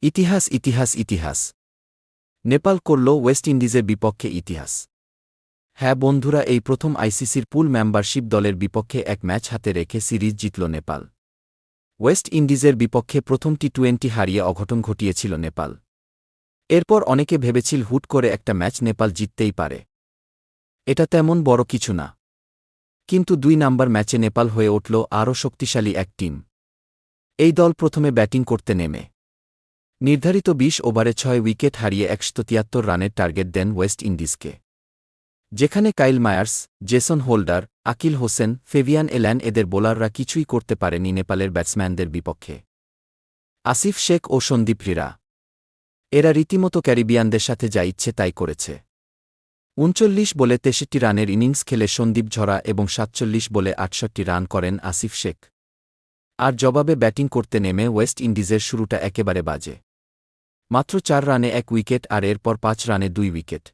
ইতিহাস ইতিহাস ইতিহাস নেপাল করল ওয়েস্ট ইন্ডিজের বিপক্ষে ইতিহাস। হ্যাঁ বন্ধুরা, এই প্রথম আইসিসির পুল মেম্বারশিপ দলের বিপক্ষে এক ম্যাচ হাতে রেখে সিরিজ জিতল নেপাল। ওয়েস্ট ইন্ডিজের বিপক্ষে প্রথম টি-20 হারিয়ে অঘটন ঘটিয়েছিল নেপাল। এরপর অনেকে ভেবেছিল হুট করে একটা ম্যাচ নেপাল জিততেই পারে, এটা তেমন বড় কিছু না। কিন্তু 2 নাম্বার ম্যাচে নেপাল হয়ে উঠল আরও শক্তিশালী এক টিম। এই দল প্রথমে ব্যাটিং করতে নেমে নির্ধারিত 20 ওভারে 6 উইকেট হারিয়ে 173 রানের টার্গেট দেন ওয়েস্ট ইন্ডিজকে, যেখানে Kyle Mayers, Jason Holder, Akeal Hosein, Fabian Allen এদের বোলাররা কিছুই করতে পারেনি নেপালের ব্যাটসম্যানদের বিপক্ষে। আসিফ শেখ ও সন্দীপ হীরা এরা রীতিমতো ক্যারিবিয়ানদের সাথে যা ইচ্ছে তাই করেছে। 39 বলে 63 রানের ইনিংস খেলে সন্দীপ ঝরা এবং 47 বলে 68 রান করেন আসিফ শেখ। আর জবাবে ব্যাটিং করতে নেমে ওয়েস্ট ইন্ডিজের শুরুটা একেবারে বাজে। মাত্র 4 রানে 1 উইকেট আর এরপর 5 রানে 2 উইকেট।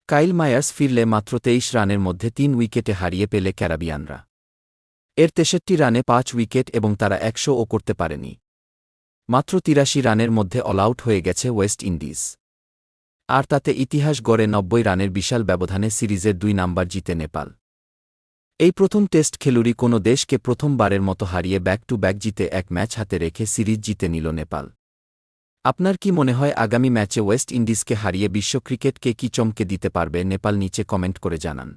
কাইল মায়ার্স ফিরলে মাত্র 23 রানের মধ্যে 3 উইকেটে হারিয়ে পেলে ক্যারাবিয়ানরা। এর 63 রানে 5 উইকেট এবং তারা 100ও করতে পারেনি। মাত্র 83 রানের মধ্যে অল আউট হয়ে গেছে ওয়েস্ট ইন্ডিজ। আর তাতে ইতিহাস গড়ে 90 রানের বিশাল ব্যবধানে সিরিজের 2 নাম্বার জিতে নেপাল। এই প্রথম টেস্ট খেলুড়ি কোনো দেশকে প্রথমবারের মতো হারিয়ে ব্যাক টু ব্যাক জিতে এক ম্যাচ হাতে রেখে সিরিজ জিতে নিল নেপাল। আপনার কি মনে হয় আগামী ম্যাচে ওয়েস্ট ইন্ডিজকে হারিয়ে বিশ্ব ক্রিকেটকে কি চমকে দিতে পারবে নেপাল? নিচে কমেন্ট করে জানান।